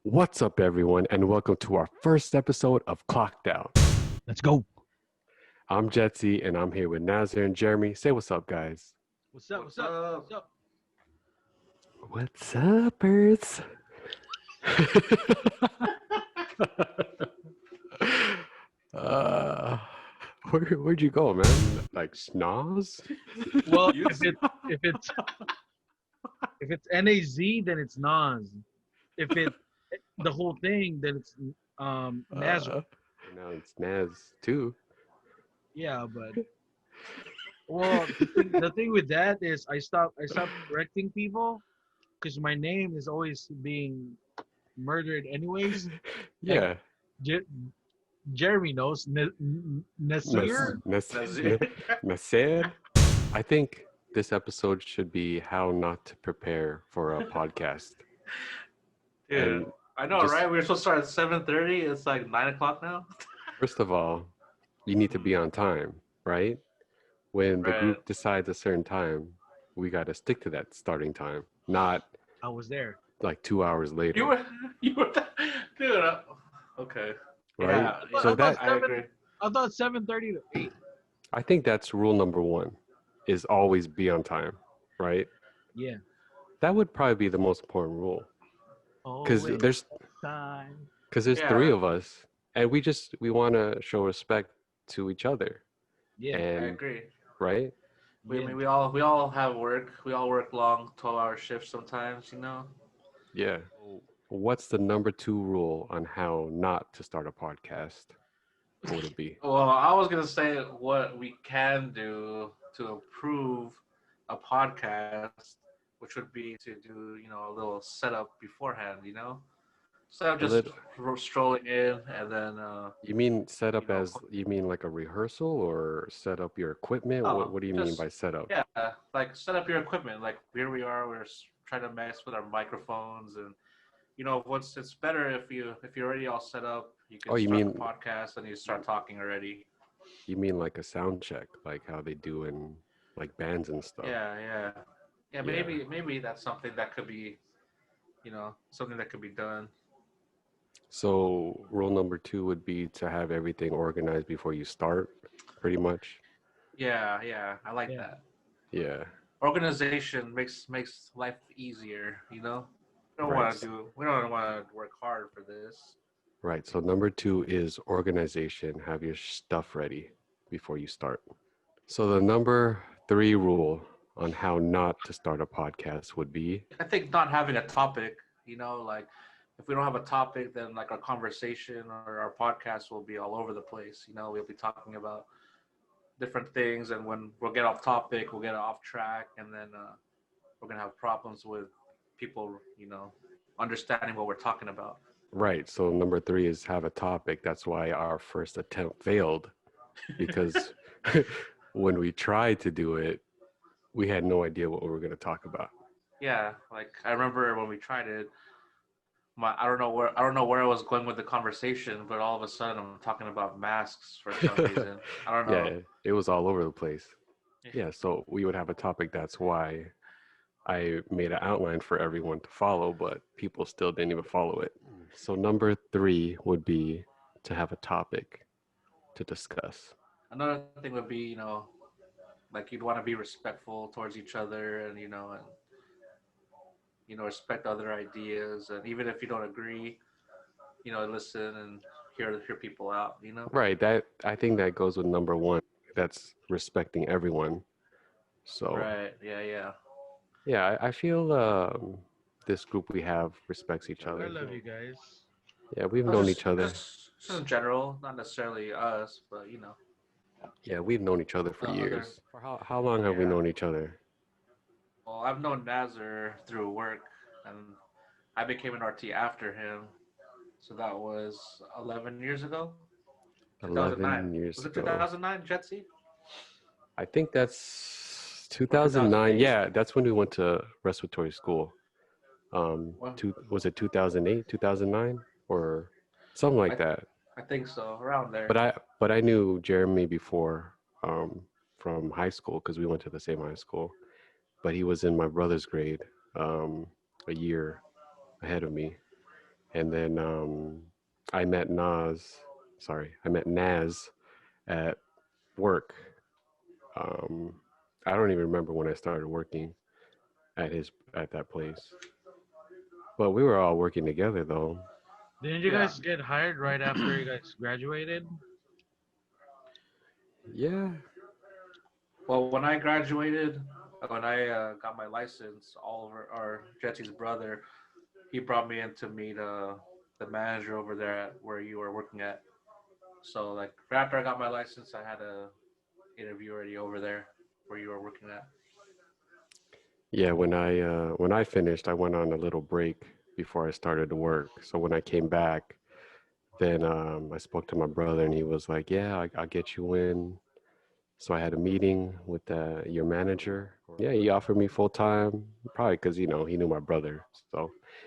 What's up, everyone, and welcome to our first episode of Clock Down. Let's go. I'm Jetsy, and I'm here with Nazir and Jeremy. Say what's up, guys. What's up? What's up? What's up? What's up, birds? uh, where'd you go, man? Like schnoz? Well, if it's NAZ, then it's Nas. If it the whole thing, then it's Naz. Now it's Naz too. Yeah, but well, the thing with that is I stopped correcting people because my name is always being murdered anyways. Yeah. Jeremy knows Nasir. Nasir. I think this episode should be how not to prepare for a podcast. Dude, And I know, right? We were supposed to start at 7:30. It's like 9 o'clock now. First of all, you need to be on time, right? When the Right. group decides a certain time, we got to stick to that starting time, not I was there. like 2 hours later, You were, dude. Okay. right? Yeah. So that I agree. I thought 7:30 to 8. I think that's rule number one, is always be on time, right? Yeah. That would probably be the most important rule, because Always there's time. three Yeah. of us, and we want to show respect to each other, Yeah. I and agree. right? We, Yeah. I mean, we all have work. We all work long 12-hour shifts sometimes. You know. Yeah. What's the number two rule on how not to start a podcast? What would it be? Well, I was gonna say what we can do to improve a podcast, which would be to do a little setup beforehand. Instead of A just little- strolling in and then. You mean set up You know, as you mean like a rehearsal or set up your equipment? Oh, What do you mean just- by setup? Yeah, like set up your equipment. Like here we are, we're trying to mess with our microphones, and once it's better if you're already all set up, you can Oh, you start mean- the podcast and you start talking already. You mean like a sound check, like how they do in like bands and stuff? Yeah. Maybe that's something that could be, something that could be done. So rule number two would be to have everything organized before you start, pretty much. Yeah, I like Yeah. that. Yeah. Organization makes life easier. We don't Right. want to work hard for this. Right. So number two is organization. Have your stuff ready before you start. So the number three rule on how not to start a podcast would be I think not having a topic, like if we don't have a topic, then like our conversation or our podcast will be all over the place. We'll be talking about different things, and when we'll get off topic, we'll get off track, and then we're gonna have problems with people, understanding what we're talking about. right. So number three is have a topic. That's why our first attempt failed, because when we tried to do it, we had no idea what we were going to talk about. Yeah, like I remember when we tried it. I don't know where I was going with the conversation, but all of a sudden I'm talking about masks for some reason. I don't know. Yeah, it was all over the place. Yeah, so we would have a topic. That's why I made an outline for everyone to follow, but people still didn't even follow it. So number three would be to have a topic to discuss. Another thing would be, like you'd want to be respectful towards each other, and respect other ideas, and even if you don't agree, listen and hear people out. Right, that I think that goes with number one. That's respecting everyone. So Right. Yeah. yeah, I feel this group we have respects each I other. love you guys. Yeah, we've known each other. Just in general, not necessarily us, but Yeah, we've known each other for other- years. For how long have we Yeah. known each other? Well, I've known Nazar through work, and I became an RT after him. So that was 11 years ago. 11 years Was it ago. 2009, Jetsy? I think that's 2009. Yeah, that's when we went to respiratory school. Wow. Was it 2008, 2009, or something like that? I think so, around there. But I knew Jeremy before from high school because we went to the same high school. But he was in my brother's grade, a year ahead of me, and then I met Nas. Sorry, I met Naz at work. Um, I don't even remember when I started working at that place, but we were all working together though. Didn't you Yeah. guys get hired right after you guys graduated? Yeah, Well, when I graduated, when I got my license, Oliver or Jetsy's brother, he brought me in to meet the manager over there at where you were working at. So like right after I got my license, I had a interview already over there where you were working at. yeah. When I finished, I went on a little break before I started to work. So when I came back, then I spoke to my brother, and he was like, "Yeah, I'll get you in." So I had a meeting with your manager. Yeah, he offered me full time, probably because he knew my brother. So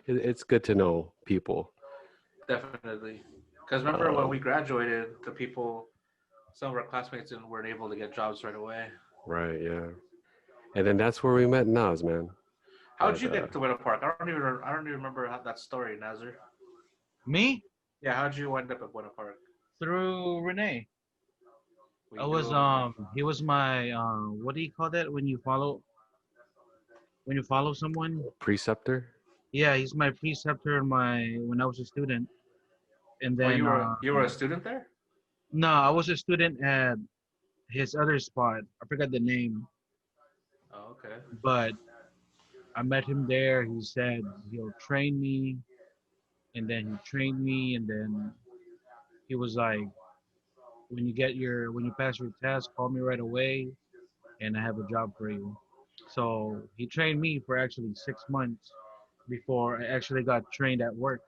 it's good to know people. Definitely, because remember when we Um, graduated, the people, some of our classmates weren't able to get jobs right away. right, yeah. And then that's where we met Nas, man. How'd At you get to Winter Park? I don't even remember that story, Nazir. Me? Yeah, how'd you end up at Winter Park? Through Renee. We I knew was him. he was my what do you call that when you follow someone? Preceptor. Yeah, he's my preceptor in my when I was a student. And Oh, then you were a student there? no, I was a student at his other spot. I forgot the name, Oh, okay. but I met him there. He said he'll train me, and then he trained me, and then he was like, when you pass your test, call me right away, and I have a job for you. So he trained me for actually 6 months before I actually got trained at work.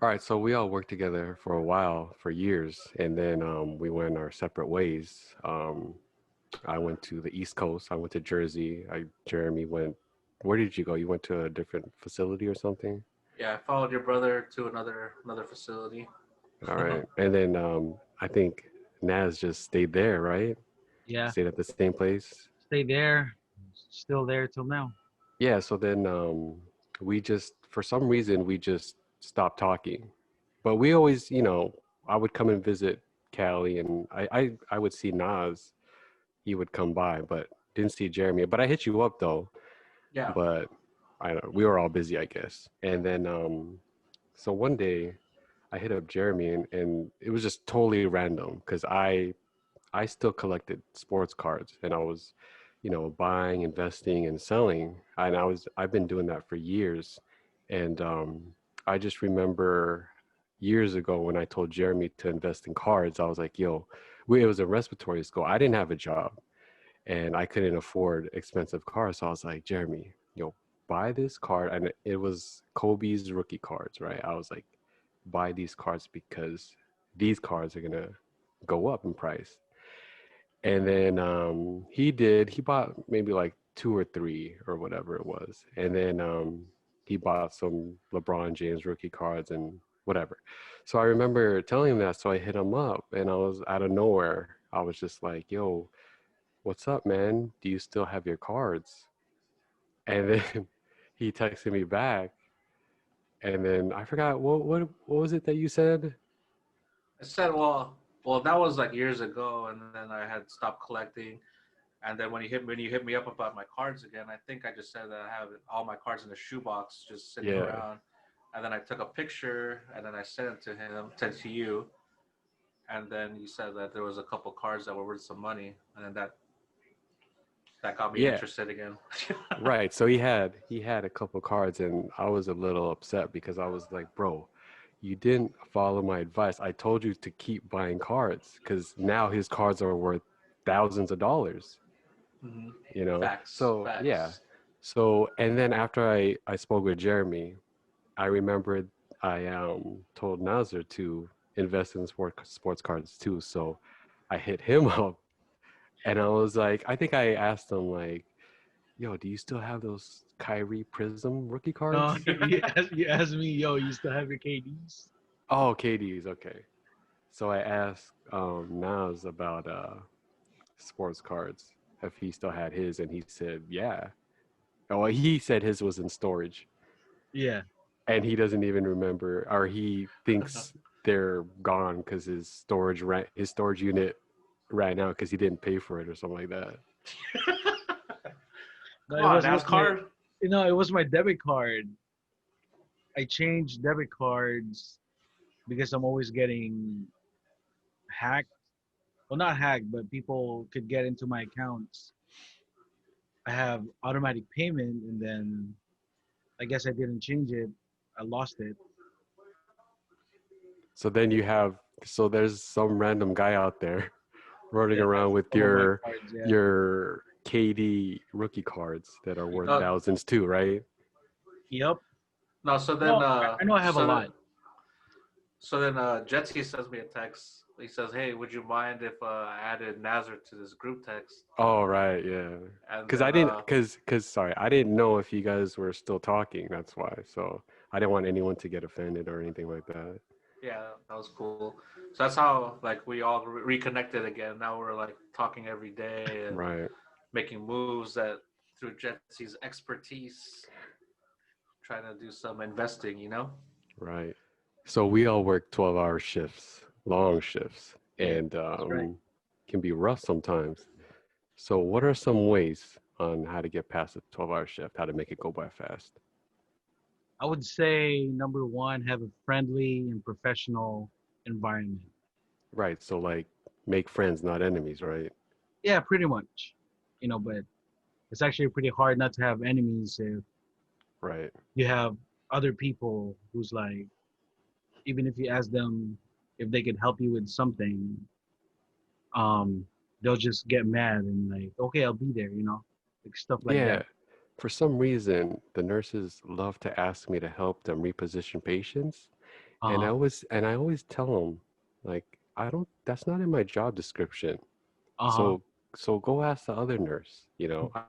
All right, so we all worked together for a while, for years, and then we went our separate ways. I went to the East Coast. I went to Jersey. Jeremy went. Where did you go? You went to a different facility or something? Yeah, I followed your brother to another facility. All right, and then I think Naz just stayed there, right? Yeah, Stayed at the same place. stay there, still there till now. Yeah. So then we just, for some reason, we just stopped talking. But we always, I would come and visit Cali, and I would see Nas. He would come by, but didn't see Jeremy. But I hit you up though. Yeah. But I don't know, we were all busy, I guess. And then so one day I hit up Jeremy, and it was just totally random because I still collected sports cards, and I was, buying, investing, and selling. And I've been doing that for years. And I just remember years ago when I told Jeremy to invest in cards, I was like, yo, it was a respiratory school. I didn't have a job, and I couldn't afford expensive cars. So I was like, Jeremy, buy this card. And it was Kobe's rookie cards, right? I was like, buy these cards because these cards are going to go up in price. And then he bought maybe like two or three or whatever it was. And then he bought some LeBron James rookie cards and whatever. So I remember telling him that. So I hit him up, and I was out of nowhere. I was just like, yo, what's up, man? Do you still have your cards? And then he texted me back. And then I forgot what was it that you said? I said, well, that was like years ago, and then I had stopped collecting. And then when you hit me up about my cards again, I think I just said that I have all my cards in a shoebox just sitting Yeah. around. And then I took a picture, and then I sent it to him, sent it to you. And then you said that there was a couple cards that were worth some money, and then that got me Yeah. interested again. Right. So he had a couple cards, and I was a little upset because I was like, bro, you didn't follow my advice. I told you to keep buying cards because now his cards are worth thousands of dollars, Hmm. you know? Facts, So yeah. facts. So and then after I spoke with Jeremy, I remembered I told Nazir to invest in sports cards too. So I hit him up, and I was like, I think I asked him like, yo, do you still have those Kyrie Prism rookie No, cards? you asked me, yo, you still have your KDs? Oh, KD's, okay. So I asked Nas about sports cards, if he still had his, and he said, yeah. Oh, he said his was in storage. Yeah. and he doesn't even remember, or he thinks they're gone because his storage unit ran out because he didn't pay for it or something like that. No, Come it on, was with my, NASCAR. it was my debit card. I changed debit cards because I'm always getting hacked. Well, not hacked, but people could get into my accounts. I have automatic payment, and then I guess I didn't change it. I lost it. So then there's some random guy out there running That around has with all of my cards. Yeah. your KD rookie cards that are worth No, thousands too, right? Yep. no. So then, Well, I know I have a lot. Jetsy sends me a text. He says, "Hey, would you mind if I added Nazar to this group text?" Oh, right, yeah. And Because I then, didn't, because sorry, I didn't know if you guys were still talking. That's why. So I didn't want anyone to get offended or anything like that. yeah, that was cool. So that's how like we all reconnected again. Now we're like talking every day and Right, making moves that through Jetsy's expertise, trying to do some investing. right. So we all work 12-hour shifts, long shifts, Yeah. and That's right. can be rough sometimes. So what are some ways on how to get past a 12-hour shift, how to make it go by fast? I would say number one, have a friendly and professional environment. Right. So like make friends, not enemies, right? Yeah, pretty much. But it's actually pretty hard not to have enemies if Right. you have other people who's like, even if you ask them if they could help you with something, um, they'll just get mad and like, okay, I'll be there, like stuff like Yeah. that. For some reason, the nurses love to ask me to help them reposition patients, and Uh-huh. I always tell them, like, I don't. That's not in my job description. Uh-huh. So go ask the other nurse.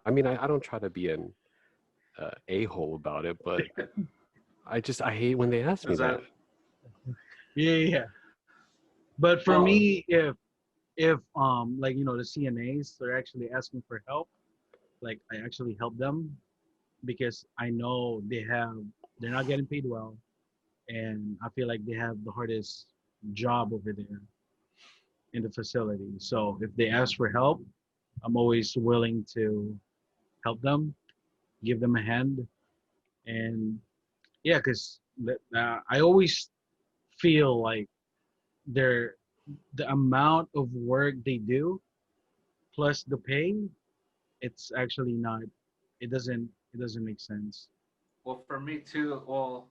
I mean, I don't try to be an a-hole about it, but I hate when they ask me Is that. that Yeah, yeah, yeah. But for well? me, if like the CNAs are actually asking for help, like I actually help them because I know they're not getting paid well, and I feel like they have the hardest job over there in the facility. So if they ask for help, I'm always willing to help them, give them a hand, and yeah, because I always feel like they're the amount of work they do plus the pay, it's actually not. It doesn't make sense. Well, for me too. Well,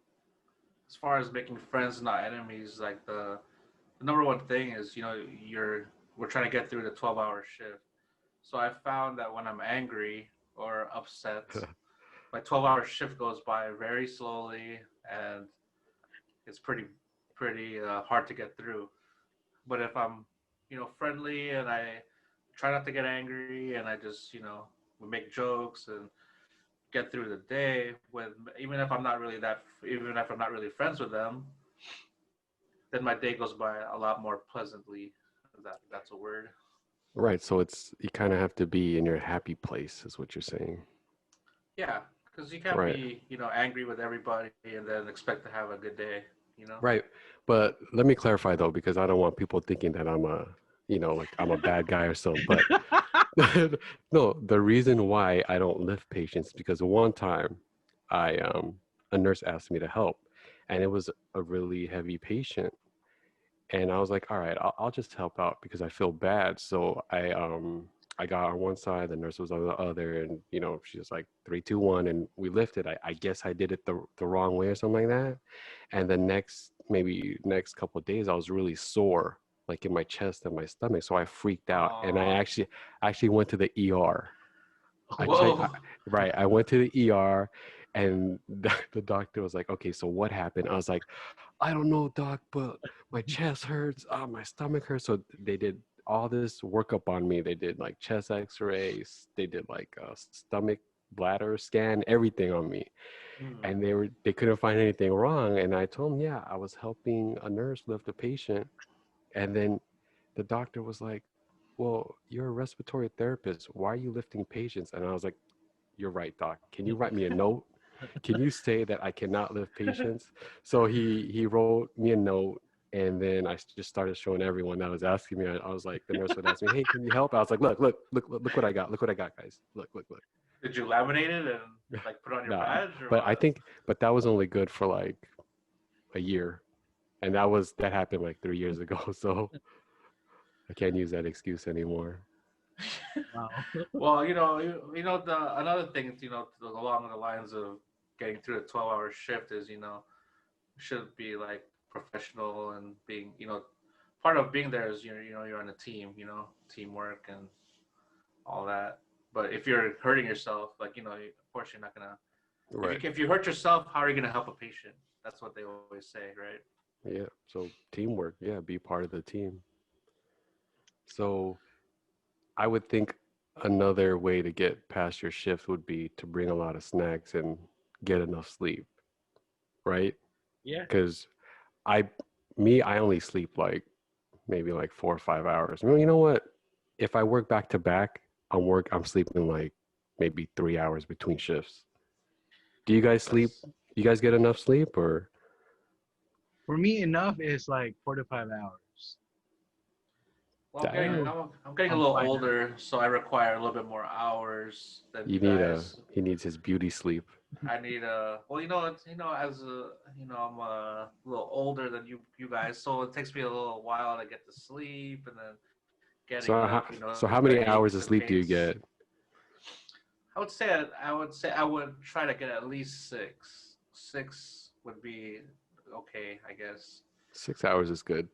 as far as making friends, not enemies, like the number one thing is we're trying to get through the 12-hour shift. So I found that when I'm angry or upset, my 12-hour shift goes by very slowly, and it's pretty hard to get through. But if I'm friendly and I try not to get angry and I just we make jokes and get through the day with even if I'm not really friends with them, then my day goes by a lot more pleasantly. That's a word. Right. So you kind of have to be in your happy place, is what you're saying. Yeah, because you can't Right. be angry with everybody and then expect to have a good day. You know. Right. But let me clarify though, because I don't want people thinking that like I'm a bad guy or something. But no, the reason why I don't lift patients because one time a nurse asked me to help, and it was a really heavy patient, and I was like, all right, I'll just help out because I feel bad. So I got on one side, the nurse was on the other, and she was like 3, 2, 1, and we lifted. I guess I did it the wrong way or something like that. And the next couple of days, I was really sore, like in my chest and my stomach. So I freaked out, and I Oh, actually went to the ER. I checked, whoa. right. I went to the ER, and the doctor was like, "Okay, so what happened?" I was like, "I don't know, doc, but my chest hurts, my stomach hurts." So they did all this workup on me. They did like chest X-rays, they did like a stomach bladder scan, everything on me, Hmm. and they couldn't find anything wrong. And I told them, "Yeah, I was helping a nurse lift a patient," and then the doctor was like, "Well, you're a respiratory therapist. Why are you lifting patients?" And I was like, "You're right, doc. Can you write me a note?" can you say that I cannot live patience? So he wrote me a note, and then I just started showing everyone that was asking me. I was like, the nurse would ask me, "Hey, can you help?" I was like, "Look what I got! Look what I got, guys! Look." Did you laminate it and like put it on your Nah, badge or but I what? think, but that was only good for like a year, and that happened like 3 years ago. So I can't use that excuse anymore. Wow. Well, the another thing, along the lines of getting through a 12-hour shift is, should be like professional and being, part of being there is you're on a team, teamwork and all that. But if you're hurting yourself, like, of course you're not gonna. Right. If you hurt yourself, how are you gonna help a patient? That's what they always say, right? Yeah. So teamwork. Yeah. Be part of the team. So I would think another way to get past your shift would be to bring a lot of snacks and get enough sleep, right? Yeah. Because I, I only sleep like maybe like 4 or 5 hours. Well, you know what? If I work back to back, I'm sleeping like maybe 3 hours between shifts. Do you guys sleep? That's You guys get enough sleep or? For me, enough is like 4 to 5 hours. well, I don't Dang. know. I'm getting a I'm little fine. older, so I require a little bit more hours than You you need guys. he needs his beauty sleep. I need well, as I'm a little older than you guys, so it takes me a little while to get to sleep, and then getting up, So there's how the many aches hours and of sleep do you pains. get? I would try to get at least six. Six would be okay, I guess. 6 hours is good.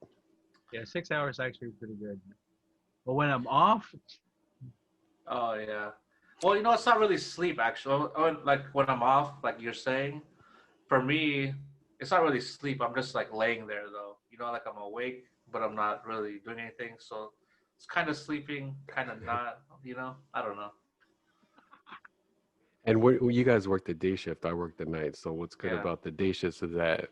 Yeah, 6 hours is actually pretty good. But when I'm off, Oh yeah. Well, it's not really sleep actually. Like when I'm off, like you're saying, for me, it's not really sleep. I'm just like laying there though. Like I'm awake, but I'm not really doing anything. So it's kind of sleeping, kind of not. I don't know. And you guys work the day shift. I work the night. So what's good Yeah. about the day shifts is that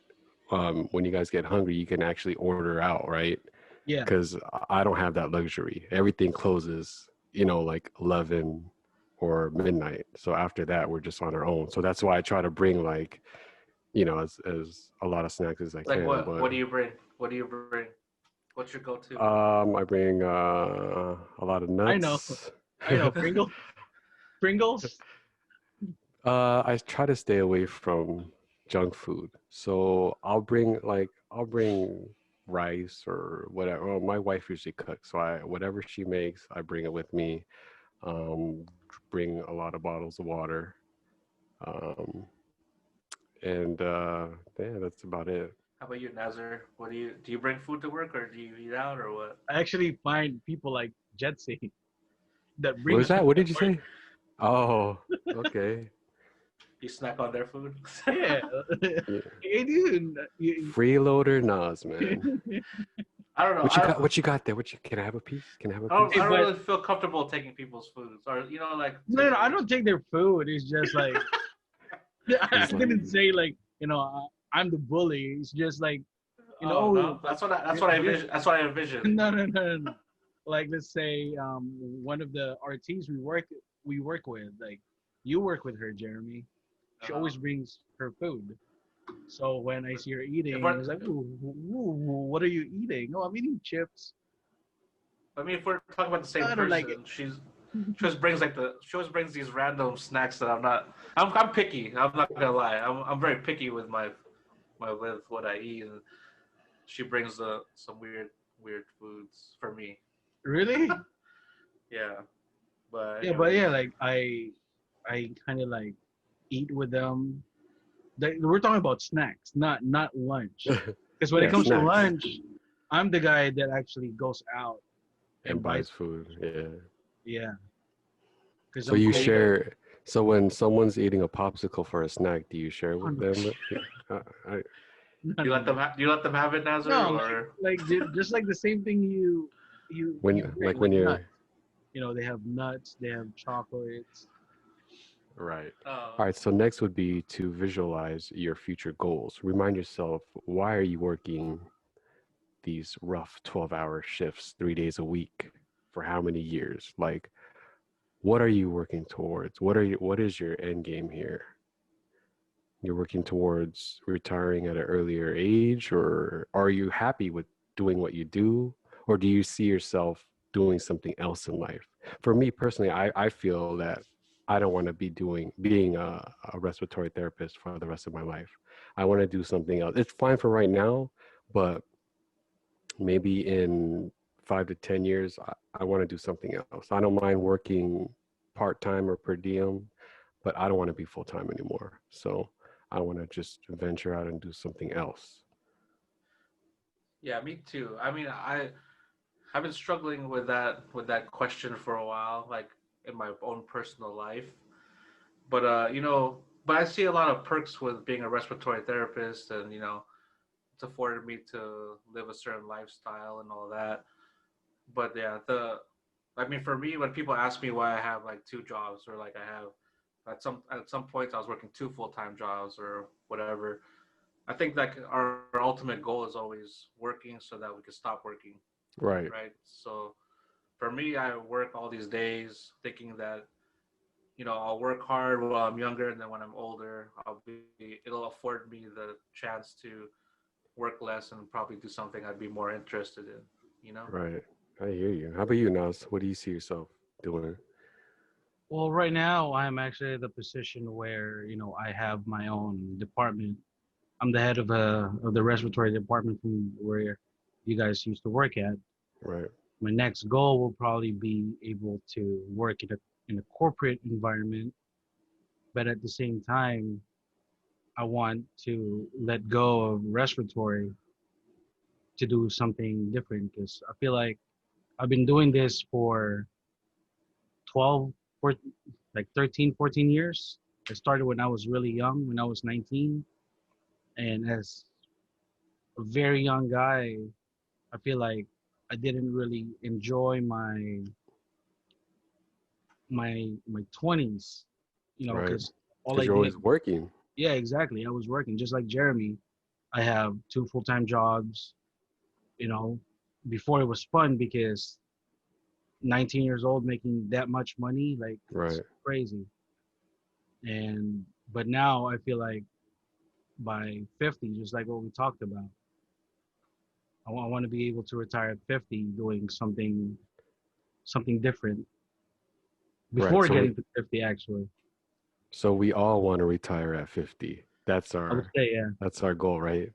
when you guys get hungry, you can actually order out, right? yeah. Because I don't have that luxury. Everything closes, like 11 or midnight. So after that, we're just on our own. So that's why I try to bring like, as a lot of snacks as I Like can. what? But What do you bring? What do you bring? What's your go-to? I bring a lot of I know. nuts. I know. Pringles. I try to stay away from junk food. So I'll bring rice or whatever. Well, my wife usually cooks, so whatever she makes, I bring it with me. Um, bring a lot of bottles of water. Um, and yeah, that's about it. How about you, Nazar? What do you bring food to work or do you eat out or what? I actually find people like Jetsy that What was brings food that? What to did you work. say? Oh, okay. You snack on their food? Yeah. Yeah. Hey, dude. Freeloader Nas, man. I don't know. What you got? What you got there? Can I have a piece? Can I have a piece? Hey, I don't but really feel comfortable taking people's foods or like no, to. I don't take their food. It's just like I He's like, didn't say like I'm the bully. It's just like Oh no, that's what I envisioned. no. Like let's say one of the RTs we work with, like you work with her, Jeremy. She Uh, always brings her food. So when I see her if eating, we're, it's like, what are you eating? Oh, I'm eating chips. I mean, if we're talking about the same I don't like it. person, she always brings these random snacks that I'm not. I'm picky. I'm not gonna lie. I'm very picky with with what I eat, and she brings some weird foods for me. Really? Yeah, but Yeah, but yeah, anyways, like I kind of like eat with them. We're talking about snacks, not lunch. Because when it yeah, comes to snacks lunch, I'm the guy that actually goes out and and buys. buys food. Yeah. Yeah, because So I'm you yeah, cold. share. So when someone's eating a popsicle for a snack, do you share Oh, with no, them? I, no, you no, let no. do you let them have it, Nazar, No, like or just like the same thing you when bring like like when nuts. you're They have nuts, they have chocolates. right. uh, All right. So next would be to visualize your future goals. Remind yourself, why are you working these rough 12-hour shifts 3 days a week for how many years? Like, what are you working towards? What is your end game here? You're working towards retiring at an earlier age, or are you happy with doing what you do, or do you see yourself doing something else in life? For me personally, I feel that I don't want to be being a respiratory therapist for the rest of my life. I want to do something else. It's fine for right now, but maybe in 5 to 10 years, I want to do something else. I don't mind working part-time or per diem, but I don't want to be full-time anymore. So I want to just venture out and do something else. Yeah, me too. I mean, I've been struggling with that question for a while, like in my own personal life. But but I see a lot of perks with being a respiratory therapist, and it's afforded me to live a certain lifestyle and all that. But yeah, the I mean, for me, when people ask me why I have like two jobs, or like I have at some points I was working two full-time jobs or whatever. I think that our ultimate goal is always working so that we can stop working, Right. right? So for me, I work all these days thinking that I'll work hard while I'm younger, and then when I'm older, it'll afford me the chance to work less and probably do something I'd be more interested in, you know? Right. I hear you. How about you, Nas? What do you see yourself doing? Well, right now I'm actually at the position where I have my own department. I'm the head of the respiratory department from where you guys used to work at. Right. My next goal will probably be able to work in a corporate environment, but at the same time, I want to let go of respiratory to do something different because I feel like I've been doing this for 12, for like 13, 14 years. I started when I was really young, when I was 19. And as a very young guy, I feel like I didn't really enjoy my 20s, Right. because all Because I you're did, always working. yeah, exactly. I was working just like Jeremy. I have two full-time jobs, you know, before it was fun because 19 years old making that much money, like it's Right. crazy. And but now I feel like by 50, just like what we talked about, I want to be able to retire at 50 doing something different Right. before getting to 50 actually. So we all want to retire at 50. I would say, yeah. That's our goal, right?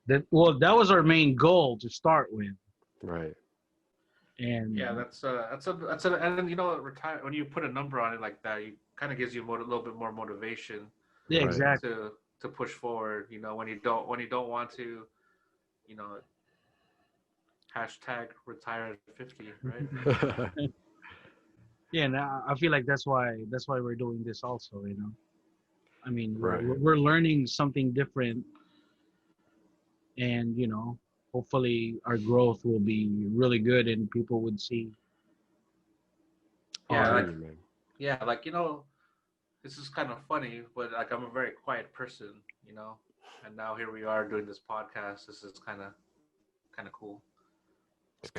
That was our main goal to start with. Right. Yeah, And that's a and retire when you put a number on it like that, you kind of gives you a little bit more motivation yeah, Right. exactly. to push forward. When you don't want to, you know, hashtag retire at 50, right? Yeah, and I feel like that's why we're doing this also, I mean, we're Right. we're learning something different, and hopefully our growth will be really good and people would see I Yeah, hear our like you, man. yeah, like this is kind of funny, but like I'm a very quiet person, you know, and now here we are doing this podcast. This is kind of cool.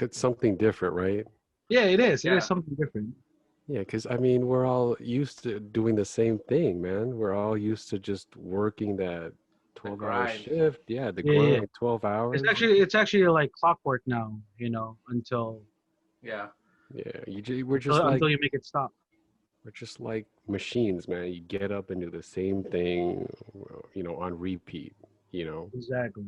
It's something different, right? Yeah, it is Yeah, something different. Yeah, because I mean, we're all used to doing the same thing, man. We're all used to just working that the 12-hour grind. shift. Yeah, the Yeah, yeah, yeah. grind, 12 it's hours. actually it's actually like clockwork now, until Yeah, Yeah, until until you make it stop. we're just like machines, man. You get up and do the same thing, on repeat. You know, Exactly.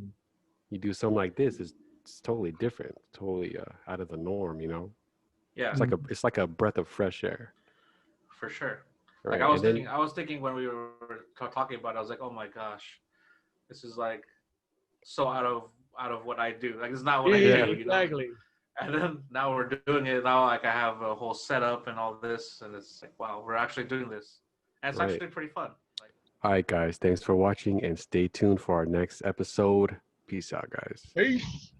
you do something like this, it's totally different, totally out of the norm. yeah, Mm. It's like a breath of fresh air, for sure. Like right? And then I was thinking when we were talking about it, I was like, oh my gosh, this is like so out of what I do. Like it's not what Yeah, I yeah, yeah, do, exactly. And then now we're doing it. Now like I have a whole setup and all this, and it's like wow, we're actually doing this, and it's actually right. pretty fun. Like All right, guys. Thanks for watching and stay tuned for our next episode. Peace out, guys. Peace.